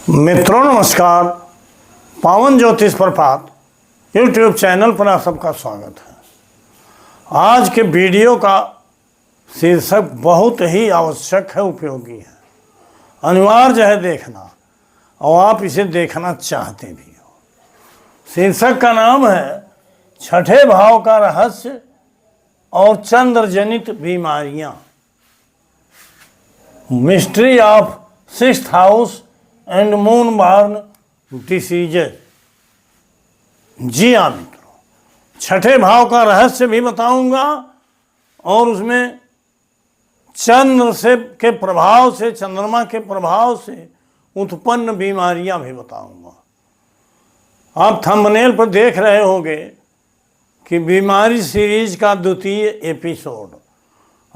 मित्रों नमस्कार। पावन ज्योतिष प्रभात यूट्यूब चैनल पर आप सबका स्वागत है। आज के वीडियो का शीर्षक बहुत ही आवश्यक है, उपयोगी है, अनिवार्य है देखना, और आप इसे देखना चाहते भी हो। शीर्षक का नाम है छठे भाव का रहस्य और चंद्र जनित बीमारियां, mystery of sixth house and moon born diseases. जी हाँ मित्रों, छठे भाव का रहस्य भी बताऊंगा और उसमें चंद्रमा के प्रभाव से उत्पन्न बीमारियां भी बताऊंगा। आप थंबनेल पर देख रहे होंगे कि बीमारी सीरीज का द्वितीय एपिसोड,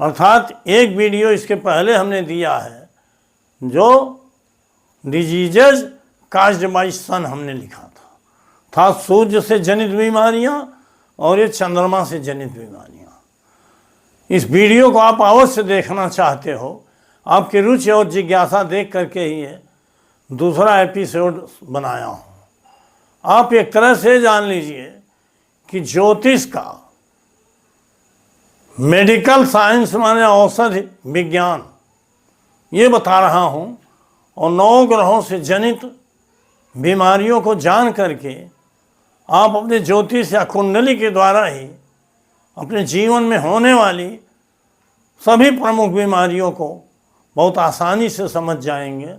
अर्थात एक वीडियो इसके पहले हमने दिया है जो डिजीजेज काज्ड बाय सन हमने लिखा था सूर्य से जनित बीमारियां और ये चंद्रमा से जनित बीमारियां। इस वीडियो को आप अवश्य देखना चाहते हो, आपकी रुचि और जिज्ञासा देख करके ही ये दूसरा एपिसोड बनाया हूँ। आप एक तरह से जान लीजिए कि ज्योतिष का, मेडिकल साइंस माने औषधि विज्ञान, ये बता रहा हूँ, और 9 ग्रहों से जनित बीमारियों को जान करके आप अपने ज्योतिष या कुंडली के द्वारा ही अपने जीवन में होने वाली सभी प्रमुख बीमारियों को बहुत आसानी से समझ जाएंगे।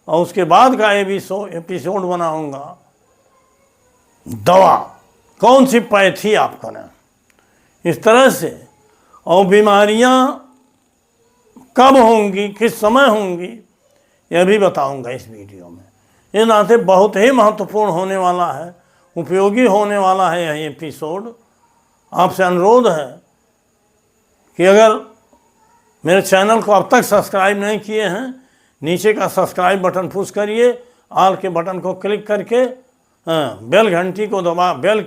और उसके बाद का एपिसोड बनाऊंगा दवा, कौन सी पैथी आप करें, इस तरह से, और बीमारियां कब होंगी, किस समय होंगी, यह भी बताऊंगा इस वीडियो में। इस नाते बहुत ही महत्वपूर्ण होने वाला है, उपयोगी होने वाला है यह एपिसोड। आपसे अनुरोध है कि अगर मेरे चैनल को अब तक सब्सक्राइब नहीं किए हैं, नीचे का सब्सक्राइब बटन पुश करिए, ऑल के बटन को क्लिक करके बेल घंटी को दबा, बेल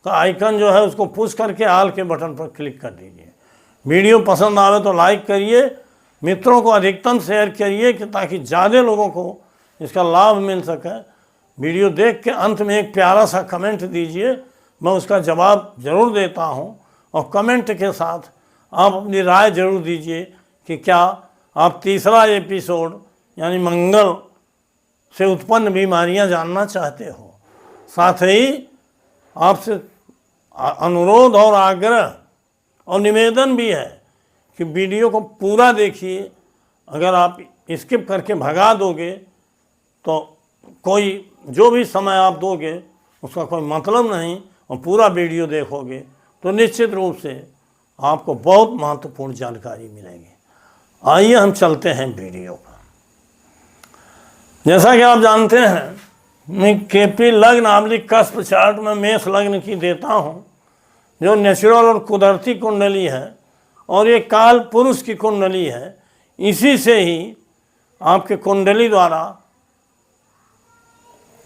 का आइकन जो है उसको पुश करके ऑल के बटन पर क्लिक कर दीजिए। वीडियो पसंद आवे तो लाइक करिए, मित्रों को अधिकतम शेयर करिए कि ताकि ज़्यादा लोगों को इसका लाभ मिल सके। वीडियो देख के अंत में एक प्यारा सा कमेंट दीजिए, मैं उसका जवाब ज़रूर देता हूं, और कमेंट के साथ आप अपनी राय ज़रूर दीजिए कि क्या आप तीसरा एपिसोड यानी मंगल से उत्पन्न बीमारियां जानना चाहते हो। साथ ही आपसे अनुरोध और आग्रह और निवेदन भी है कि वीडियो को पूरा देखिए। अगर आप स्किप करके भगा दोगे तो कोई जो भी समय आप दोगे उसका कोई मतलब नहीं, और पूरा वीडियो देखोगे तो निश्चित रूप से आपको बहुत महत्वपूर्ण जानकारी मिलेगी। आइए हम चलते हैं वीडियो पर। जैसा कि आप जानते हैं, मैं केपी लग्न आमलिक कस्प चार्ट में मेष लग्न की देता हूँ, जो नेचुरल और कुदरती कुंडली है, और ये काल पुरुष की कुंडली है। इसी से ही आपके कुंडली द्वारा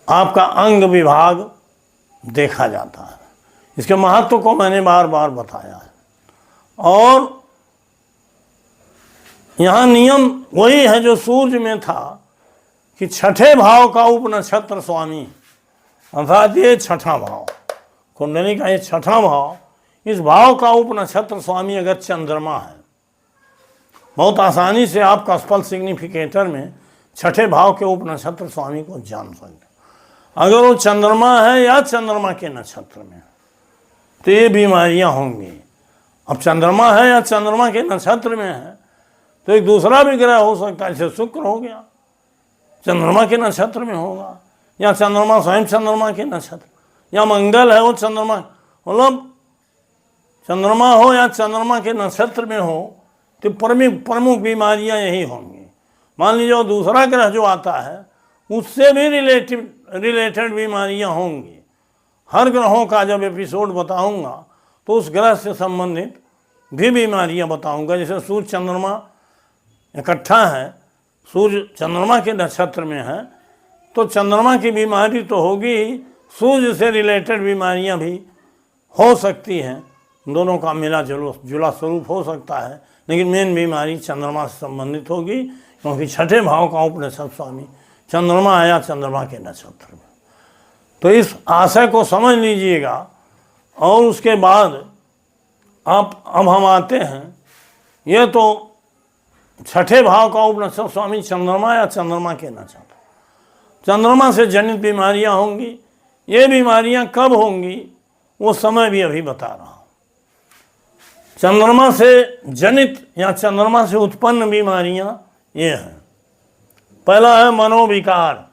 आपका अंग विभाग देखा जाता है। इसके महत्व को मैंने बार बार बताया है, और यहाँ नियम वही है जो सूर्य में था कि छठे भाव का उपनक्षत्र स्वामी, अर्थात ये छठा भाव, कुंडली का ये छठा भाव, इस भाव का उपनक्षत्र स्वामी अगर चंद्रमा है, बहुत आसानी से आप कस्पल सिग्निफिकेटर में छठे भाव के उपनक्षत्र स्वामी को जान सकते। अगर वो चंद्रमा है या चंद्रमा के नक्षत्र में, तो ये बीमारियां होंगी। अब चंद्रमा है या चंद्रमा के नक्षत्र में है तो एक दूसरा भी ग्रह हो सकता है, जैसे शुक्र हो गया, चंद्रमा के नक्षत्र में होगा, या चंद्रमा स्वयं चंद्रमा के नक्षत्र, या मंगल है वो चंद्रमा, मतलब चंद्रमा हो या चंद्रमा के नक्षत्र में हो, तो प्रमुख बीमारियां यही होंगी। मान लीजिए दूसरा ग्रह जो आता है उससे भी रिलेटेड बीमारियां होंगी। हर ग्रहों का जब एपिसोड बताऊंगा तो उस ग्रह से संबंधित भी बीमारियां बताऊंगा। जैसे सूर्य चंद्रमा इकट्ठा है, सूर्य चंद्रमा के नक्षत्र में है, तो चंद्रमा की बीमारी तो होगी ही, सूर्य से रिलेटेड बीमारियां भी हो सकती हैं। दोनों का मिला जुला स्वरूप हो सकता है, लेकिन मेन बीमारी चंद्रमा से संबंधित होगी, क्योंकि छठे भाव का उपनक्षत्र स्वामी चंद्रमा आया चंद्रमा के नक्षत्र में। तो इस आशय को समझ लीजिएगा। और उसके बाद अब हम आते हैं, यह तो छठे भाव का उपनक्षत्र स्वामी चंद्रमा या चंद्रमा के नक्षत्र। चंद्रमा से जनित बीमारियां होंगी। ये बीमारियां कब होंगी वो समय भी अभी बता रहा हूं। चंद्रमा से जनित या चंद्रमा से उत्पन्न बीमारियां ये हैं। पहला है मनोविकार,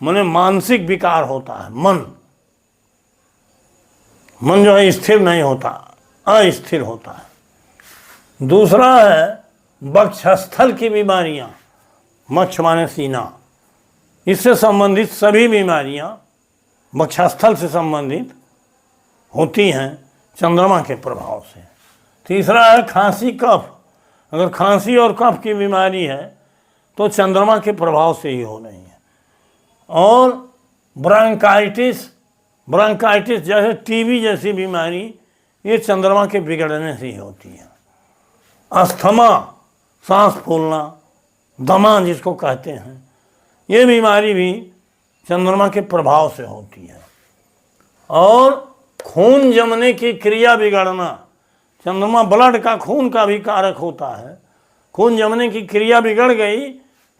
माने मानसिक विकार होता है। मन जो है स्थिर नहीं होता, अस्थिर होता है। दूसरा है वक्षस्थल की बीमारियां, वक्ष माने सीना, इससे संबंधित सभी बीमारियां वक्षस्थल से संबंधित होती हैं चंद्रमा के प्रभाव से। तीसरा है खांसी कफ, अगर खांसी और कफ की बीमारी है तो चंद्रमा के प्रभाव से ही हो रही है। और ब्रोंकाइटिस जैसे टीबी जैसी बीमारी ये चंद्रमा के बिगड़ने से ही होती है। अस्थमा, सांस फूलना, दमा जिसको कहते हैं, ये बीमारी भी चंद्रमा के प्रभाव से होती है। और खून जमने की क्रिया बिगड़ना, चंद्रमा ब्लड का, खून का भी कारक होता है। खून जमने की क्रिया बिगड़ गई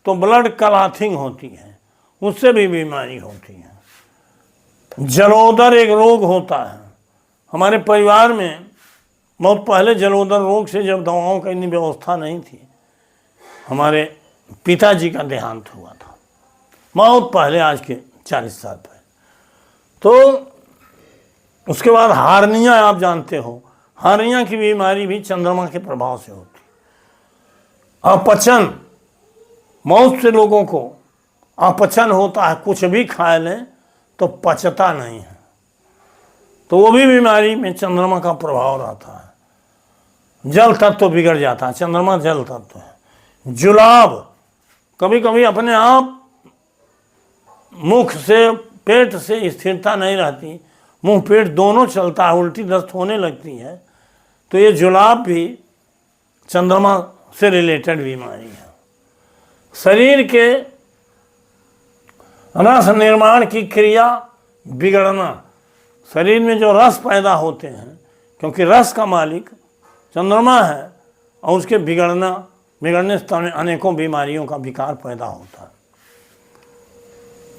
तो ब्लड क्लॉटिंग होती है, उससे भी बीमारी होती है। जलोदर एक रोग होता है। हमारे परिवार में बहुत पहले जलोदर रोग से जब दवाओं की इतनी व्यवस्था नहीं थी, हमारे पिताजी का देहांत हुआ था बहुत पहले, आज के 40 साल पहले। तो उसके बाद हार्निया, आप जानते हो, हार्निया की बीमारी भी चंद्रमा के प्रभाव से होती है। अपचन, बहुत से लोगों को अपचन होता है, कुछ भी खा लें तो पचता नहीं है, तो वो भी बीमारी में चंद्रमा का प्रभाव रहता है। जल तत्व बिगड़ जाता है, चंद्रमा जल तत्व है। जुलाब, कभी कभी अपने आप मुख से पेट से स्थिरता नहीं रहती, मुंह पेट दोनों चलता है, उल्टी दस्त होने लगती है, तो ये जुलाब भी चंद्रमा से रिलेटेड बीमारी है। शरीर के रस निर्माण की क्रिया बिगड़ना, शरीर में जो रस पैदा होते हैं, क्योंकि रस का मालिक चंद्रमा है, और उसके बिगड़ने से अनेकों बीमारियों का विकार पैदा होता है।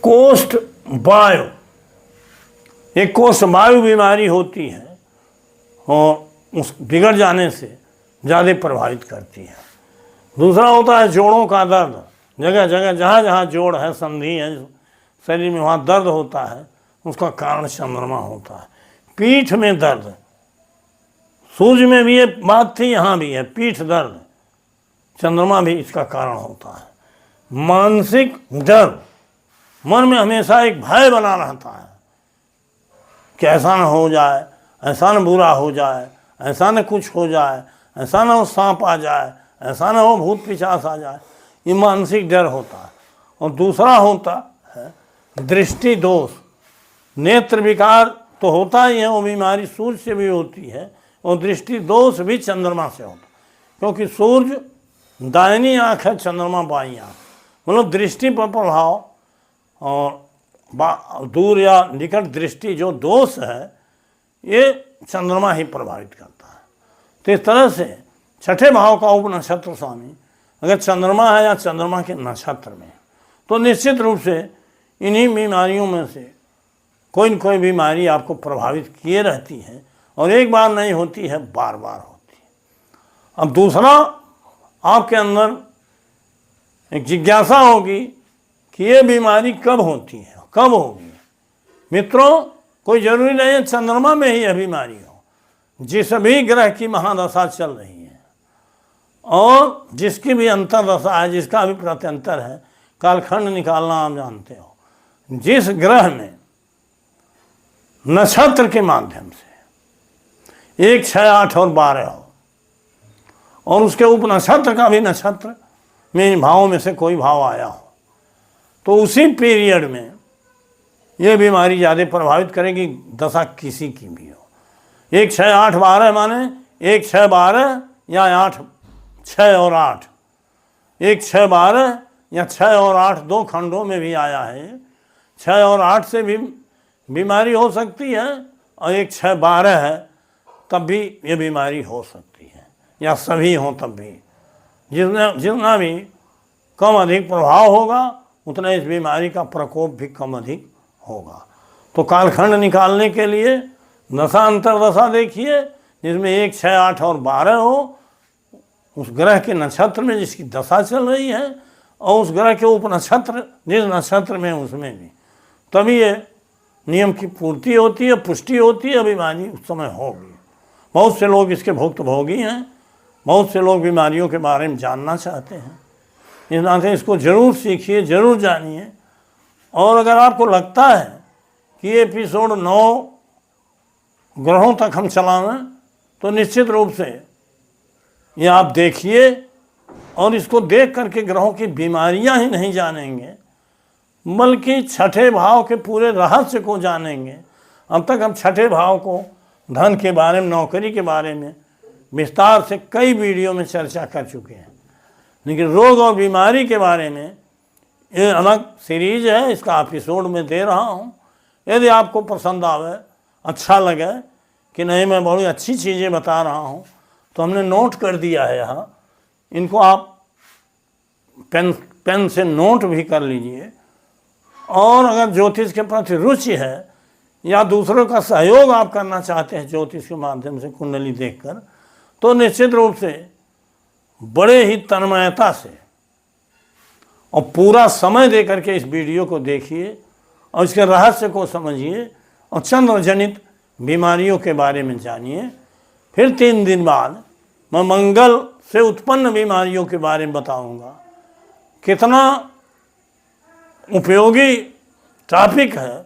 कोष्ठ वायु, एक कोष्ठ वायु बीमारी होती है और उस बिगड़ जाने से ज़्यादा प्रभावित करती है। दूसरा होता है जोड़ों का दर्द, जगह जगह जहाँ जहाँ जोड़ है, संधि है शरीर में, वहाँ दर्द होता है, उसका कारण चंद्रमा होता है। पीठ में दर्द, सूर्य में भी ये बात थी, यहाँ भी है, पीठ दर्द, चंद्रमा भी इसका कारण होता है। मानसिक डर, मन में हमेशा एक भय बना रहता है कि ऐसा न हो जाए, ऐसा न बुरा हो जाए, ऐसा न कुछ हो जाए, ऐसा न हो सांप आ जाए, ऐसा न हो भूत पिशाच आ जाए, ये मानसिक डर होता है। और दूसरा होता है दृष्टि दोष, नेत्र विकार तो होता ही है, वो बीमारी सूर्य से भी होती है, और दृष्टि दोष भी चंद्रमा से होता है, क्योंकि सूर्य दाहिनी आँख है, चंद्रमा बाईं आँख, मतलब दृष्टि पर प्रभाव और दूर या निकट दृष्टि जो दोष है ये चंद्रमा ही प्रभावित करता है। तो इस तरह से छठे भाव का उपनक्षत्र स्वामी अगर चंद्रमा है या चंद्रमा के नक्षत्र में, तो निश्चित रूप से इन्हीं बीमारियों में से कोई न कोई बीमारी आपको प्रभावित किए रहती है, और एक बार नहीं होती है, बार बार होती है। अब दूसरा, आपके अंदर एक जिज्ञासा होगी कि ये बीमारी कब होती है, कब होगी। मित्रों, कोई जरूरी नहीं है चंद्रमा में ही यह बीमारी हो, जिस भी ग्रह की महादशा चल रही है और जिसकी भी अंतरदशा है, जिसका भी प्रत्यंतर है, कालखंड निकालना आप जानते हो, जिस ग्रह में नक्षत्र के माध्यम से 1, 6, 8 और 12 हो, और उसके उपनक्षत्र का भी नक्षत्र में इन भावों में से कोई भाव आया हो, तो उसी पीरियड में ये बीमारी ज़्यादा प्रभावित करेगी, दशा किसी की भी हो। 1, 6, 8, 12 माने 1, 6, 12 या 8, 6 और 8, 1, 6, 12 या 6 और 8 दो खंडों में भी आया है। 6 और 8 से भी बीमारी हो सकती है और एक 6 12 है तब भी ये बीमारी हो सकती है, या सभी हों तब भी। जितना भी कम अधिक प्रभाव होगा उतना इस बीमारी का प्रकोप भी कम अधिक होगा। तो कालखंड निकालने के लिए दशा अंतर्दशा देखिए, जिसमें 1 6 8 और 12 हो, उस ग्रह के नक्षत्र में जिसकी दशा चल रही है और उस ग्रह के उपनक्षत्र जिस नक्षत्र में उसमें भी, तभी ये नियम की पूर्ति होती है, पुष्टि होती है, बीमारी उस समय होगी। बहुत से लोग इसके भुक्तभोगी हैं, बहुत से लोग बीमारियों के बारे में जानना चाहते हैं। इस नाते इसको ज़रूर सीखिए, ज़रूर जानिए। और अगर आपको लगता है कि ये एपिसोड 9 ग्रहों तक हम चलावें तो निश्चित रूप से ये आप देखिए, और इसको देख करके ग्रहों की बीमारियां ही नहीं जानेंगे बल्कि छठे भाव के पूरे रहस्य को जानेंगे। अब तक हम छठे भाव को, धन के बारे में, नौकरी के बारे में विस्तार से कई वीडियो में चर्चा कर चुके हैं, लेकिन रोग और बीमारी के बारे में ये अलग सीरीज है, इसका एपिसोड में दे रहा हूँ। यदि आपको पसंद आवे, अच्छा लगे कि नहीं मैं बड़ी अच्छी चीज़ें बता रहा हूँ, तो हमने नोट कर दिया है यहाँ, इनको आप पेन से नोट भी कर लीजिए। और अगर ज्योतिष के प्रति रुचि है या दूसरों का सहयोग आप करना चाहते हैं ज्योतिष के माध्यम से कुंडली देखकर, तो निश्चित रूप से बड़े ही तन्मयता से और पूरा समय दे करके इस वीडियो को देखिए और इसके रहस्य को समझिए और चंद्र जनित बीमारियों के बारे में जानिए। फिर 3 दिन बाद मैं मंगल से उत्पन्न बीमारियों के बारे में बताऊंगा। कितना उपयोगी टॉपिक है,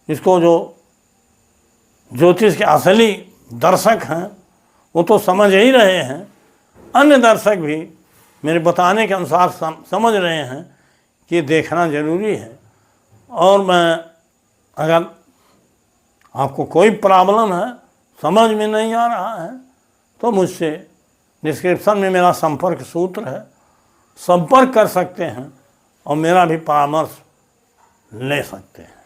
इसको जो ज्योतिष के असली दर्शक हैं वो तो समझ ही रहे हैं, अन्य दर्शक भी मेरे बताने के अनुसार समझ रहे हैं कि ये देखना ज़रूरी है। और मैं, अगर आपको कोई प्रॉब्लम है, समझ में नहीं आ रहा है, तो मुझसे डिस्क्रिप्शन में मेरा संपर्क सूत्र है, संपर्क कर सकते हैं और मेरा भी परामर्श ले सकते हैं।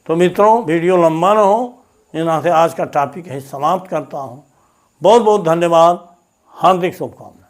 तो मित्रों, वीडियो लंबा न हो, इस नाते आज का टॉपिक यही समाप्त करता हूँ। बहुत बहुत धन्यवाद, हार्दिक शुभकामनाएं।